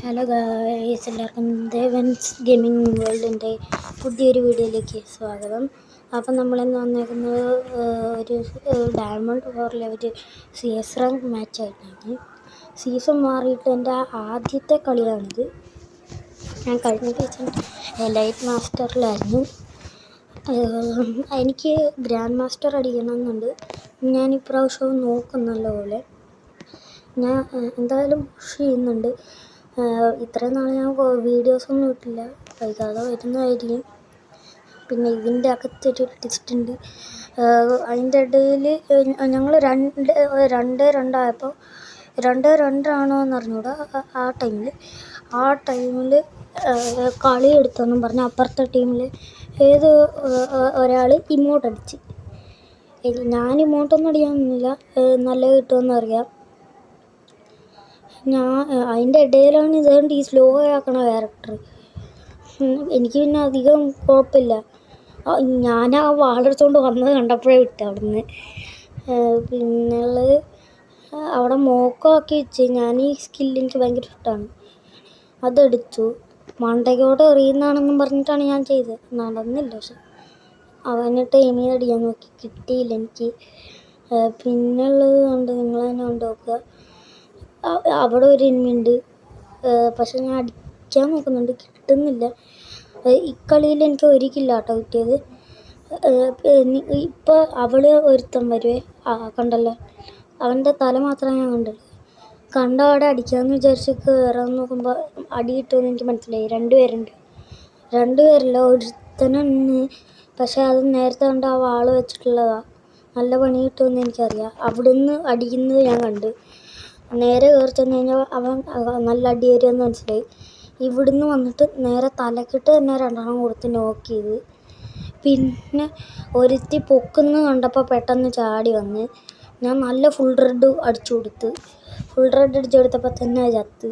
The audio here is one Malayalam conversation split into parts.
ഹലോ ഗായ്സ്, എല്ലാവർക്കും ദേവൻസ് ഗെയിമിംഗ് വേൾഡിൻ്റെ പുതിയൊരു വീഡിയോയിലേക്ക് സ്വാഗതം. അപ്പം നമ്മളിന്ന് വന്നേക്കുന്നത് ഒരു ഡയമണ്ട് വാറിലെ ഒരു CS റാങ്ക് മാച്ചായിട്ടാണ്. സീസൺ മാറിയിട്ട് എൻ്റെ ആദ്യത്തെ കളിയാണിത്. ഞാൻ കഴിഞ്ഞ സീസൺ ലൈറ്റ് മാസ്റ്ററിലായിരുന്നു. എനിക്ക് ഗ്രാൻഡ് മാസ്റ്റർ അടിക്കണമെന്നുണ്ട്. ഞാൻ ഇപ്രാവശ്യവും നോക്കുന്നല്ല പോലെ ഞാൻ എന്തായാലും പുഷ് ചെയ്യുന്നുണ്ട്. ഇത്രയും നാൾ ഞാൻ വീഡിയോസൊന്നും ഇട്ടില്ല, വൈകാതെ വരുന്നതായിരിക്കും. പിന്നെ ഇതിൻ്റെ അകത്തൊരു ട്വിസ്റ്റ് ഉണ്ട്. അതിൻ്റെ ഇടയിൽ ഞങ്ങൾ രണ്ട് രണ്ടായപ്പോൾ 2-2 എന്നറിഞ്ഞൂടാ. ആ ടൈമിൽ കളി എടുത്തെന്നും പറഞ്ഞ് അപ്പുറത്തെ ടീമിൽ ഒരാൾ ഇമോട്ട് അടിച്ച്. ഞാൻ ഇമോട്ടൊന്നും അടിക്കാനൊന്നുമില്ല, നല്ല കിട്ടുമെന്നറിയാം. അതിൻ്റെ ഇടയിലാണ് ഇതുകൊണ്ട് ഈ സ്ലോ ആക്കണ ക്യാരക്ടർ. എനിക്ക് പിന്നെ അധികം കുഴപ്പമില്ല. ഞാൻ ആ വാളെടുത്തുകൊണ്ട് വന്നത് കണ്ടപ്പോഴേ വിട്ടു അവിടുന്ന്. പിന്നുള്ളത് അവിടെ മോക്കമാക്കി വെച്ച്. ഞാൻ ഈ സ്കില്ല് എനിക്ക് ഭയങ്കര ഇഷ്ടമാണ്, അതെടുത്തു. മണ്ടയ്ക്കോട്ട് എറിയുന്നതാണെന്നും പറഞ്ഞിട്ടാണ് ഞാൻ ചെയ്തത്. നടന്നില്ല. പക്ഷെ അവനിട്ട് എയിമീ അടിക്കാൻ നോക്കി, കിട്ടിയില്ല എനിക്ക്. പിന്നുള്ളത് കൊണ്ട് നിങ്ങൾ തന്നെ കൊണ്ട് നോക്കുക. അവിടെ ഒരു എനിമിയുണ്ട്, പക്ഷെ ഞാൻ അടിക്കാൻ നോക്കുന്നുണ്ട്, കിട്ടുന്നില്ല. ഇക്കളിയിൽ എനിക്ക് ഒരു കില്ലാട്ടോ കിട്ടിയത്. ഇപ്പോൾ അവൾ ഒരുത്തം വരുവേ, കണ്ടല്ലോ, അവൻ്റെ തല മാത്രമേ ഞാൻ കണ്ട അവിടെ അടിക്കാമെന്ന് വിചാരിച്ച് കയറാൻ നോക്കുമ്പോൾ അടി കിട്ടുമെന്ന് എനിക്ക് മനസ്സിലായി. രണ്ടുപേരല്ല, ഒരുത്തനാണ്. പക്ഷെ അത് നേരത്തെ കണ്ട് ആ വാള് വെച്ചിട്ടുള്ളതാണ്. നല്ല പണി കിട്ടുമെന്ന് എനിക്കറിയാം. അവിടുന്ന് അടിക്കുന്നത് ഞാൻ കണ്ട്. നേരെ കയറി ചെന്ന് കഴിഞ്ഞാൽ അവൻ നല്ല അടി വരുമെന്ന് മനസ്സിലായി. ഇവിടുന്ന് വന്നിട്ട് നേരെ തലക്കിട്ട് തന്നെ 2 കൊടുത്ത് നോക്ക് ചെയ്ത്. പിന്നെ ഒരുത്തി പൊക്കുന്ന കണ്ടപ്പോൾ പെട്ടെന്ന് ചാടി വന്ന് ഞാൻ നല്ല ഫുൾ റെഡ് അടിച്ചു കൊടുത്തപ്പോൾ തന്നെ ചത്ത്.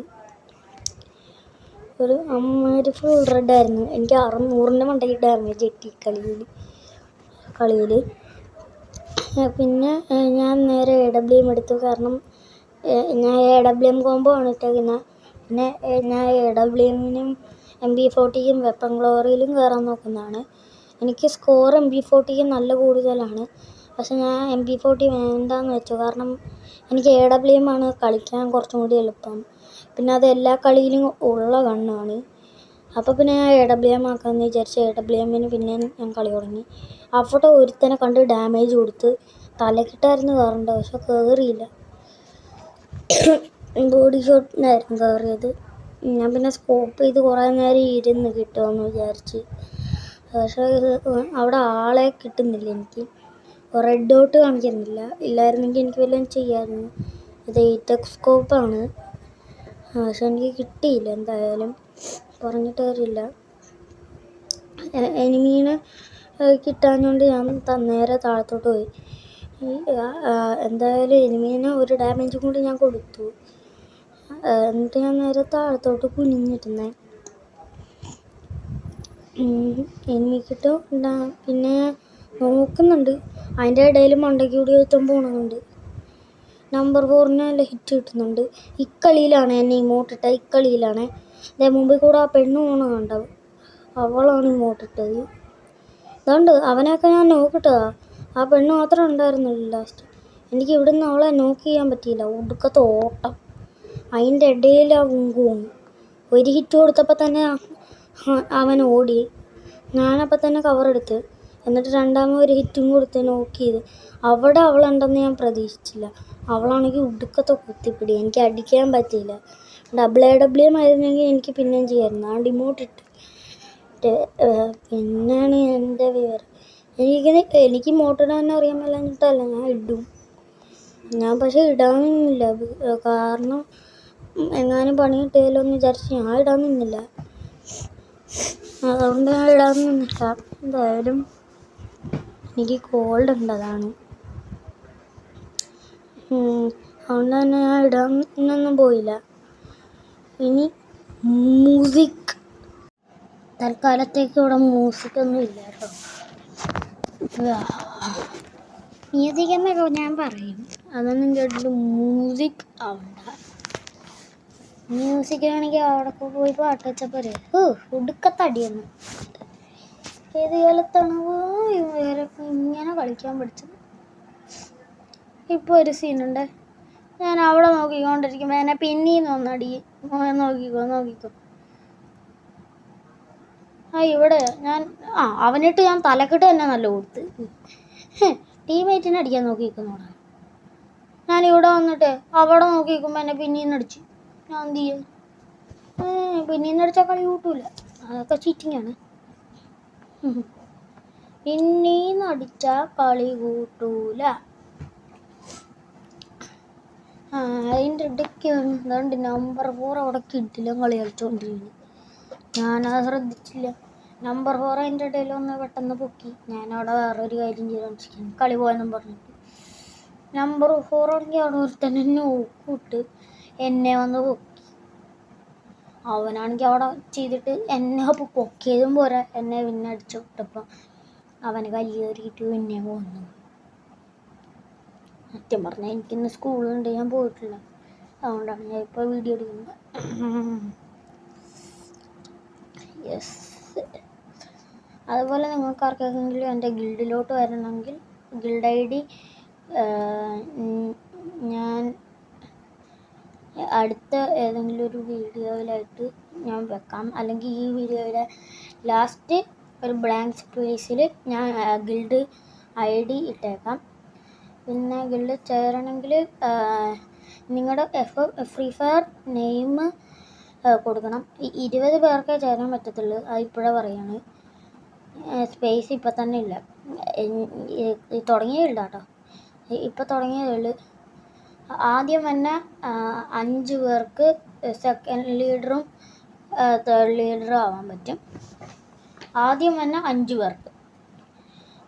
ഒരു അമ്മൊരു ഫുൾ റെഡായിരുന്നു. എനിക്ക് 600ൻ്റെ മണ്ടയ്ക്ക് ഡാമേജ് കിട്ടി കളിയിൽ. പിന്നെ ഞാൻ നേരെ AWM എടുത്തു. കാരണം ഞാൻ AWM കോംബോ ആണ് ഇട്ടേക്കുന്നത്. പിന്നെ ഞാൻ AWMനും MP40ക്കും വെപ്പൺ ഗ്ലോറിയിലും കയറാൻ നോക്കുന്നതാണ്. എനിക്ക് സ്കോർ MP40ക്ക് നല്ല കൂടുതലാണ്. പക്ഷെ ഞാൻ MP40 വേണ്ടാന്ന് വെച്ചു. കാരണം എനിക്ക് AWM ആണ് കളിക്കാൻ കുറച്ചും കൂടി എളുപ്പം. പിന്നെ അത് എല്ലാ കളിയിലും ഉള്ള ഗണ്ണാണ്. അപ്പോൾ പിന്നെ ഞാൻ AWM ആക്കാമെന്ന് വിചാരിച്ച് AWMന് പിന്നെ ഞാൻ കളി തുടങ്ങി. അവിടെ ഒരുത്തനെ കണ്ട് ഡാമേജ് കൊടുത്ത് തലക്കിട്ടായിരുന്നു കയറേണ്ടത്, പക്ഷെ കയറിയില്ല. ബോഡി ഷോട്ടിനായിരുന്നു കയറിയത്. ഞാൻ പിന്നെ സ്കോപ്പ് ചെയ്ത് കുറേ നേരം ഇരുന്ന് കിട്ടുമെന്ന് വിചാരിച്ച്. പക്ഷേ അവിടെ ആളെ കിട്ടുന്നില്ല. എനിക്ക് റെഡ് ഡോട്ട് കാണിക്കുന്നില്ല. ഇല്ലായിരുന്നെങ്കിൽ എനിക്ക് വല്ലതും ചെയ്യാമായിരുന്നു. ഇത് 8x സ്കോപ്പാണ്, പക്ഷെ എനിക്ക് കിട്ടിയില്ല. എന്തായാലും പറഞ്ഞിട്ട് കാര്യമില്ല. എനിമീനെ കിട്ടാഞ്ഞുകൊണ്ട് ഞാൻ നേരെ താഴത്തോട്ട് പോയി. എന്തായാലും എനിമീനെ ഒരു ഡാമേജും കൂടി ഞാൻ കൊടുത്തു. എന്നിട്ട് ഞാൻ നേരെ താഴത്തോട്ട് കുനിഞ്ഞിരുന്നേ. എനിക്കിട്ട് പിന്നെ നോക്കുന്നുണ്ട്. അതിൻ്റെ ഇടയിൽ മണ്ടയ്ക്ക് കൂടി ഒരുത്തം പോകണമെന്നുണ്ട്. നമ്പർ 4ന് നല്ല ഹിറ്റ് കിട്ടുന്നുണ്ട്. ഇക്കളിയിലാണ് എന്നെ ഇമോട്ടിട്ട. ഇക്കളിയിലാണ് മുമ്പിൽ കൂടെ ആ പെണ്ണ് പോകണം കണ്ടത്, അവളാണ് ഇമോട്ടിട്ടത്. അതുകൊണ്ട് അവനെയൊക്കെ ഞാൻ നോക്കിട്ടതാ. ആ പെണ്ണ് മാത്രമേ ഉണ്ടായിരുന്നുള്ളൂ ലാസ്റ്റ്. എനിക്ക് ഇവിടുന്ന് അവളെ നോക്ക് ചെയ്യാൻ പറ്റിയില്ല. ഒടുക്കത്തെ ഓട്ടം. അതിൻ്റെ ഇടയിൽ ആ ഉങ്കും ഒരു ഹിറ്റ് കൊടുത്തപ്പോൾ തന്നെ അവൻ ഓടി. ഞാനപ്പോൾ തന്നെ കവറെടുത്ത്, എന്നിട്ട് രണ്ടാമത് ഒരു ഹിറ്റും കൊടുത്ത് നോക്ക് ചെയ്ത്. അവിടെ അവളുണ്ടെന്ന് ഞാൻ പ്രതീക്ഷിച്ചില്ല. അവളാണെങ്കിൽ ഒടുക്കത്തെ കുത്തിപ്പിടി, എനിക്ക് അടിക്കാൻ പറ്റിയില്ല. AWM ആയിരുന്നെങ്കിൽ എനിക്ക് പിന്നെയും ചെയ്യാമായിരുന്നു. ആ ഡിമോട്ടിട്ട് പിന്നെയാണ് എൻ്റെ വിവരം. എനിക്ക് മോട്ടിടാൻ അറിയാൻ മേലാഞ്ഞിട്ടല്ല, ഞാൻ ഇടും. ഞാൻ പക്ഷേ ഇടാൻ നിന്നില്ല. കാരണം എങ്ങാനും പണി കിട്ടിയാലോ എന്ന് വിചാരിച്ച് ഞാൻ ഇടാൻ നിന്നില്ല. അതുകൊണ്ട് ഞാൻ ഇടാൻ നിന്നില്ല. എന്തായാലും എനിക്ക് കോൾഡ് ഉണ്ട്, അതാണ്. അതുകൊണ്ട് തന്നെ ഞാൻ ഇടാനൊന്നും പോയില്ല. ഇനി മ്യൂസിക്, തൽക്കാലത്തേക്ക് ഇവിടെ മ്യൂസിക്കൊന്നും ഇല്ല കേട്ടോ. മ്യൂസിക് എന്നൊക്കെ ഞാൻ പറയും, അതൊന്നും കേട്ടിട്ട് മ്യൂസിക് ആവണ്ട. മ്യൂസിക് ആണെങ്കിൽ അവിടെ പോയി പാട്ട് വെച്ചാൽ പോരെ. ഉടുക്കത്തടിയൊന്നും ഏത് കാലത്താണ് ഇവരൊക്കെ ഇങ്ങനെ കളിക്കാൻ പഠിച്ചത്. ഇപ്പോൾ ഒരു സീനുണ്ട്, ഞാൻ അവിടെ നോക്കിക്കൊണ്ടിരിക്കുമ്പോൾ എന്നെ പിന്നെയും ഒന്നടി നോക്കിക്കോ. ഇവിടെ ഞാൻ അവനിട്ട് ഞാൻ തലക്കിട്ട് തന്നെ നല്ല കൊടുത്ത്. ടീമേറ്റിനെ അടിക്കാൻ നോക്കിക്കുന്നോടാ. ഞാനിവിടെ വന്നിട്ട് അവിടെ നോക്കിക്കുമ്പോൾ എന്നെ പിന്നെയും അടിച്ചു. ഞാൻ എന്ത് ചെയ്യും? പിന്നെയും അടിച്ചാൽ കളി കൂട്ടൂല, അതൊക്കെ ചീറ്റിങ്ങാണ്. പിന്നെയും അടിച്ചാൽ കളി കൂട്ടൂല. അതിൻ്റെ ഇടയ്ക്കാണ് എന്താണ്ട് നമ്പർ 4 അവിടെ കിട്ടില്ല കളി കളിച്ചോണ്ടിരിക്കുന്നു. ഞാനത് ശ്രദ്ധിച്ചില്ല. നമ്പർ 4 അതിൻ്റെ ഇടയിൽ ഒന്ന് പെട്ടെന്ന് പൊക്കി. ഞാനവിടെ വേറൊരു കാര്യം ചെയ്തോണ്ടിരിക്കുന്നു, കളി പോയെന്നും പറഞ്ഞിട്ട്. നമ്പർ 4 ആണെങ്കിൽ അവിടെ ഒരുത്തൻ എന്നെ നോക്കൂട്ട് എന്നെ വന്ന് പൊക്കി. അവനാണെങ്കിൽ അവിടെ ചെയ്തിട്ട് എന്നെ പൊക്കിയതും പോരാ, എന്നെ പിന്നെ അടിച്ചു വിട്ടപ്പോൾ അവന് കല്ല് കയറിയിട്ട് പിന്നെ പോന്നു. സത്യം പറഞ്ഞാൽ എനിക്കിന്ന് സ്കൂളുണ്ട്, ഞാൻ പോയിട്ടില്ല. അതുകൊണ്ടാണ് ഞാൻ ഇപ്പോൾ വീഡിയോ എടുക്കുന്നത്. യെസ്. അതുപോലെ നിങ്ങൾക്ക് ആർക്കെങ്കിലും എൻ്റെ ഗിൽഡിലോട്ട് വരണമെങ്കിൽ ഗിൽഡ് ID ഞാൻ അടുത്ത ഏതെങ്കിലും ഒരു വീഡിയോയിലായിട്ട് ഞാൻ വെക്കാം. അല്ലെങ്കിൽ ഈ വീഡിയോയുടെ ലാസ്റ്റ് ഒരു ബ്ലാങ്ക് സ്പേസിൽ ഞാൻ ഗിൽഡ് ID ഇട്ടേക്കാം. പിന്നെ ഗിൽഡ് ചേരണമെങ്കിൽ നിങ്ങളുടെ ഫ്രീ ഫയർ നെയിം കൊടുക്കണം. 20 പേർക്കേ ചേരാൻ പറ്റത്തുള്ളൂ, അത് ഇപ്പോഴേ പറയാണ്. സ്പേസ് ഇപ്പം തന്നെ ഇല്ല, തുടങ്ങിയില്ല കേട്ടോ, ഇപ്പം തുടങ്ങിയതേ ഉള്ളൂ. ആദ്യം തന്നെ 5 പേർക്ക് സെക്കൻഡ് ലീഡറും തേർഡ് ലീഡറും ആവാൻ പറ്റും. ആദ്യം തന്നെ 5 പേർക്ക്,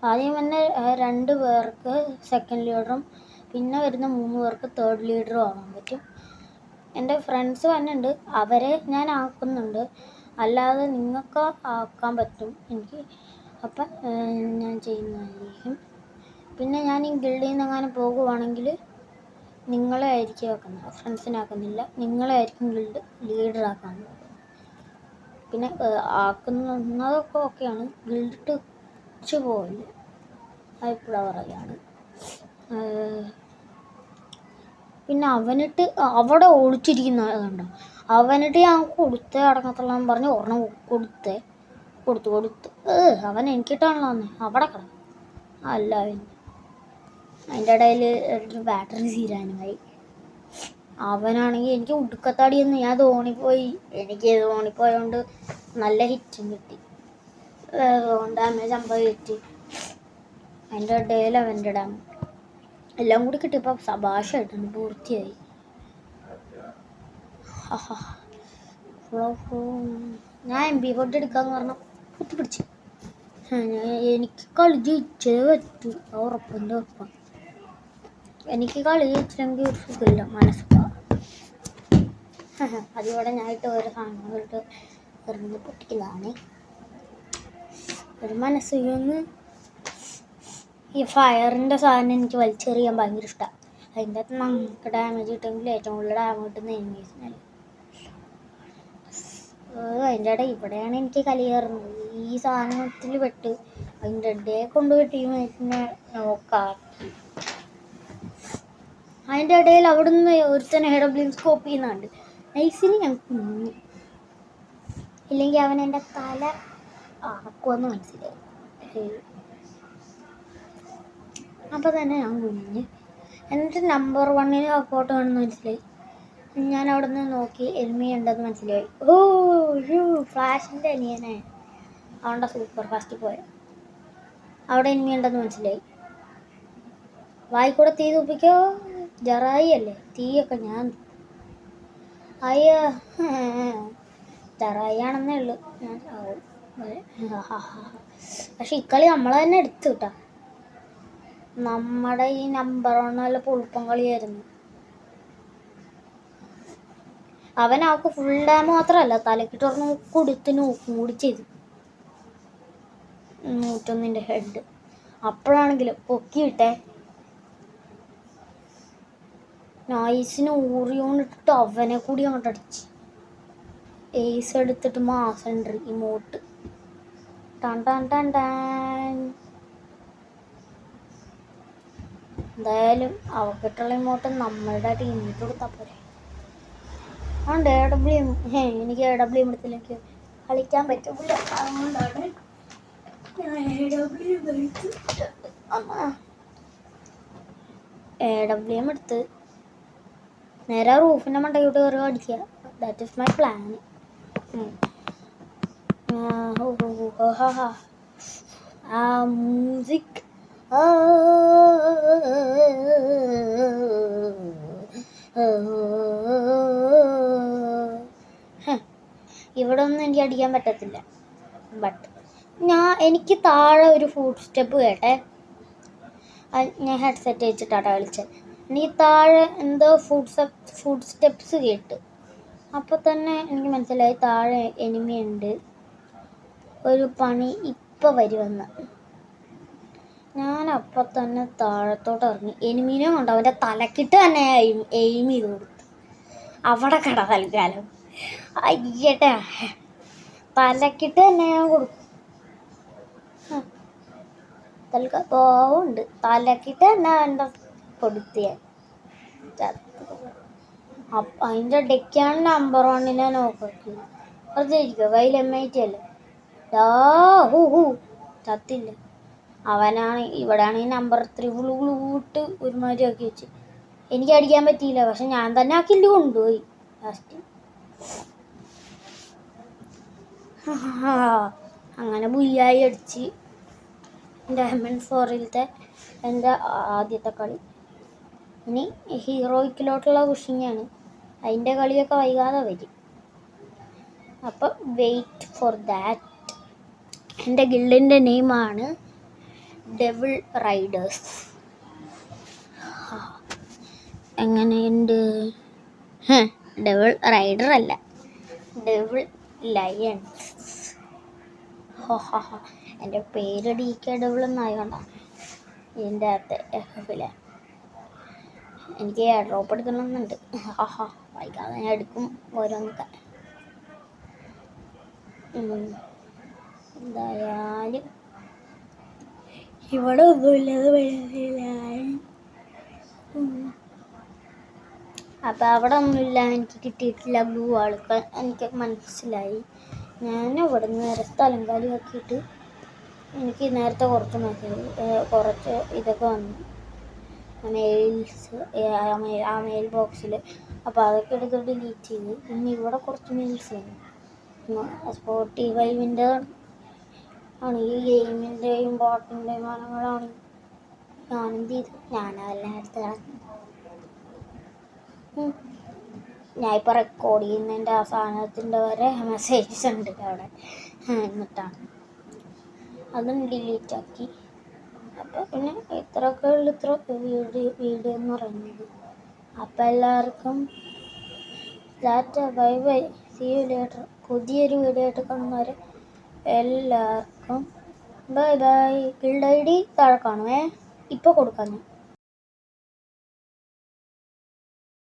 ആദ്യം തന്നെ 2 പേർക്ക് സെക്കൻഡ് ലീഡറും പിന്നെ വരുന്ന 3 പേർക്ക് തേർഡ് ലീഡറും ആവാൻ പറ്റും. എൻ്റെ ഫ്രണ്ട്സ് വന്നിട്ടുണ്ട്, അവരെ ഞാൻ ആക്കുന്നുണ്ട്. അല്ലാതെ നിങ്ങൾക്ക് ആക്കാൻ പറ്റും എനിക്ക്, അപ്പം ഞാൻ ചെയ്യുന്നതായിരിക്കും. പിന്നെ ഞാൻ ഈ ഗിൽഡിൽ നിന്ന് എങ്ങാനും പോകുവാണെങ്കിൽ നിങ്ങളെ ആയിരിക്കും ആക്കുന്നത്, ഫ്രണ്ട്സിനാക്കുന്നില്ല, നിങ്ങളെ ആയിരിക്കും ഗിൽഡ് ലീഡറാക്കുന്നത്. പിന്നെ ആക്കുന്നതൊക്കെ ഓക്കെയാണ്, ഗിൽഡിട്ട് പോവില്ല, അതിപ്പോഴാണ് പറയുകയാണ്. പിന്നെ അവനിട്ട് അവിടെ ഒളിച്ചിരിക്കുന്നതുണ്ടോ, അവനിട്ട് ഞാൻ കൊടുത്തേ അടങ്ങത്തുള്ളതെന്ന് പറഞ്ഞ് ഒരെണ്ണം കൊടുത്തു. അവൻ എനിക്കിട്ടാണല്ലോ വന്നേ, അവിടെ കിടന്നു. അല്ല അതിൻ്റെ ഇടയിൽ ഒരു ബാറ്ററി തീരാനുമായി. അവനാണെങ്കിൽ എനിക്ക് ഉടുക്കത്താടിയൊന്നും, ഞാൻ എനിക്ക് തോണിപ്പോയതുകൊണ്ട് നല്ല ഹിറ്റും കിട്ടി, ഡാമേജ് 50 കിട്ടി. അതിൻ്റെ ഇടയിൽ അവൻ്റെ ഡാമേജ് എല്ലാം കൂടി കിട്ടിയപ്പോൾ സഭാഷമായിട്ടുണ്ട്, പൂർത്തിയായി. ഞാൻ MP40 എടുക്കാന്ന് പറഞ്ഞാൽ കുത്തിപ്പിടിച്ച്. എനിക്ക് കളി ജയിച്ചേ പറ്റൂ, ഉറപ്പിൻ്റെ ഉറപ്പാണ്. എനിക്ക് കളി ജയിച്ചില്ലെങ്കിൽ ഒരു സുഖമില്ല, മനസ്സിലാ. അതിവിടെ ഞാനിട്ട് ഓരോ സാധനങ്ങളിട്ട് എറിഞ്ഞ് പൊട്ടിക്കലാണ്. ഒരു മനസ്സിലൊന്ന് ഈ ഫയറിൻ്റെ സാധനം എനിക്ക് വലിച്ചെറിയാൻ ഭയങ്കര ഇഷ്ടമാണ്. അതിൻ്റെ അകത്ത് നമുക്ക് ഡാമേജ് കിട്ടുമെങ്കിൽ ഏറ്റവും കൂടുതൽ ഡാമേജ് കിട്ടുന്ന എനിമീസിനല്ലേ. അതിൻ്റെ ഇടയിൽ ഇവിടെയാണ് എനിക്ക് കലി കയറുന്നത്. ഈ സാധനത്തിൽ പെട്ട് അതിൻ്റെ ഇടയെ കൊണ്ടുപോയി ടീമേറ്റിനെ നോക്കാക്കി. അതിൻ്റെ ഇടയിൽ അവിടുന്ന് ഒരുത്തന്നെ AW സ്കോപ്പ് ചെയ്യുന്നുണ്ട്, നൈസിന് ഞാൻ കുഞ്ഞു. ഇല്ലെങ്കിൽ അവൻ എൻ്റെ തല ആക്കുമെന്ന് മനസ്സിലായി. അപ്പോൾ തന്നെ ഞാൻ കുഞ്ഞ്. എന്നിട്ട് നമ്പർ 1 ഫോട്ടോ ആണെന്ന് മനസ്സിലായി. ഞാൻ അവിടെ നിന്ന് നോക്കി എനിമി ഉണ്ടെന്ന് മനസ്സിലായി. ഫ്ലാഷിൻ്റെ അനിയനെ അവൻ്റെ സൂപ്പർ ഫാസ്റ്റ് പോയ അവിടെ എനിമി ഉണ്ടെന്ന് മനസ്സിലായി. വായിക്കൂടെ തീ തുപ്പിക്കോ, ജറായി അല്ലേ തീയൊക്കെ ഞാൻ. അയ്യോ, ജറായി ആണെന്നേ ഉള്ളൂ. പക്ഷെ ഇക്കളി നമ്മളെ തന്നെ എടുത്തു കിട്ടാ. നമ്മുടെ ഈ നമ്പർ 1 നല്ല പൊളുപ്പം കളിയായിരുന്നു. അവനാൾക്ക് ഫുൾ ഡാം മാത്രമല്ല, തലക്കിട്ട് പറഞ്ഞ കൊടുത്ത് നോക്കും കൂടി ചെയ്തു. 101 ഹെഡ് അപ്പോഴാണെങ്കിലും പൊക്കിയിട്ടെ നൈസിന് ഊറിയോണ്ടിട്ട് അവനെ കൂടി അങ്ങോട്ട് അടിച്ച്. ഏസ് എടുത്തിട്ട് മാസമുണ്ട് ഇമോട്ട്. ടൺ ടൺ ടൺ ടൺ. എന്തായാലും അവക്കിട്ടുള്ള ഇമോട്ട് നമ്മളുടെ ടീമിൽ കൊടുത്താൽ പോരെ. അതുകൊണ്ട് എനിക്ക് AW എടുത്തില്ലെങ്കിൽ കളിക്കാൻ പറ്റില്ല. അതുകൊണ്ടാണ് AW എടുത്ത് നേരെ റൂഫിൻ്റെ മണ്ടയ്ക്കോട്ട് കയറി അടിക്കുക. That is my plan. Music ഇവിടെ ഒന്നും എനിക്ക് അടിക്കാൻ പറ്റത്തില്ല. ബട്ട് എനിക്ക് താഴെ ഒരു ഫുഡ് സ്റ്റെപ്പ് കേട്ടെ. ഞാൻ ഹെഡ്സെറ്റ് വെച്ചിട്ടാണ് കളിച്ചത്. എനിക്ക് താഴെ എന്തോ ഫുഡ് സ്റ്റെപ്സ് കേട്ട്. അപ്പോൾ തന്നെ എനിക്ക് മനസ്സിലായി താഴെ എനിമി ഉണ്ട്. ഒരു പണി ഇപ്പം വരുമെന്ന്. ഞാനപ്പം തന്നെ താഴത്തോട്ട് ഇറങ്ങി. എനിമീനെ കൊണ്ട് അവൻ്റെ തലക്കിട്ട് തന്നെ എയിം ചെയ്ത് കൊടുത്തു. അവിടെ കട തൽക്കാലം. അയ്യട്ടെ, തലക്കിട്ട് തന്നെ ഞാൻ കൊടുക്കും. പോവുണ്ട് തലക്കിട്ട് തന്നെ എൻ്റെ കൊടുത്തിയ. അതിൻ്റെ ഇടയ്ക്കാണ് നമ്പർ 1 നോക്കി. വെറുതെ കയ്യിൽ MIT അല്ലേ. ചത്തില്ല. അവനാണ് ഇവിടെയാണെങ്കിൽ നമ്പർ 3 വിട്ട് ഒരുമാതിരി ആക്കി വെച്ച്. എനിക്ക് അടിക്കാൻ പറ്റിയില്ല. പക്ഷെ ഞാൻ തന്നെ ആ കില്ല് കൊണ്ടുപോയി ലാസ്റ്റ്. അങ്ങനെ ബുയ്യായി അടിച്ച് Diamond 4-ലത്തെ എൻ്റെ ആദ്യത്തെ കളി. ഇനി ഹീറോയ്ക്കിലോട്ടുള്ള പുഷിങ്ങാണ്. അതിൻ്റെ കളിയൊക്കെ വൈകാതെ വരും. അപ്പം വെയിറ്റ് ഫോർ ദാറ്റ്. എൻ്റെ ഗിൽഡിൻ്റെ നെയിമാണ് ഡെവിൾ റൈഡേഴ്സ്. എങ്ങനെയുണ്ട്? ഡെവിൾ റൈഡർ അല്ല, ഡെവിൾ ലയൺസ്. എൻ്റെ പേര് DK ഡെവിൾ എന്നായതുകൊണ്ടാണ് ഇതിൻ്റെ അകത്ത് FFലെ. എനിക്ക് ഡ്രോപ്പ് എടുക്കണമെന്നുണ്ട്. വൈകാതെ ഞാൻ എടുക്കും ഓരോന്നൊക്കെ. എന്തായാലും ഇവിടെ ഒന്നുമില്ലത് മനസ്സിലായി. അപ്പം അവിടെ ഒന്നുമില്ല, എനിക്ക് കിട്ടിയിട്ടില്ല ബ്ലൂ ആൾക്ക്. എനിക്ക് മനസ്സിലായി. ഞാൻ ഇവിടെ നിന്ന് നേരെ സ്ഥലം കാലിയാക്കിയിട്ട് എനിക്ക് നേരത്തെ കുറച്ച് ഇതൊക്കെ വന്നു മെയിൽസ് ആ മെയിൽ ബോക്സിൽ. അപ്പോൾ അതൊക്കെ എടുത്ത് ഡിലീറ്റ് ചെയ്ത് പിന്നെ ഇവിടെ കുറച്ച് മെയിൽസ് വന്നു. Spotify-ൻ്റെ ആണ് ഈ ഗെയിമിൻ്റെയും ബോട്ടിൻ്റെയും സാധനങ്ങളാണ്. ഞാനെന്ത് ചെയ്തു? ഞാനതെല്ലാം എടുത്ത് കളഞ്ഞു. ഞാനിപ്പോൾ റെക്കോർഡ് ചെയ്യുന്നതിൻ്റെ ആ സാധനത്തിൻ്റെ വരെ മെസ്സേജസ് ഉണ്ട് അവിടെ. എന്നിട്ടാണ് അതും ഡിലീറ്റ് ആക്കി. അപ്പോൾ പിന്നെ ഇത്രയൊക്കെ ഉള്ളു വീഡിയോ എന്ന് പറയുന്നത്. അപ്പോൾ എല്ലാവർക്കും ടാറ്റ, bye bye, see you later. പുതിയൊരു വീഡിയോ ആയിട്ട് കാണുന്നവരെ എല്ലാവർക്കും ബൈ ബൈ. ഗിൽഡ് ID താഴെ കാണുമേ. ഇപ്പോൾ കൊടുക്കാം ഞാൻ.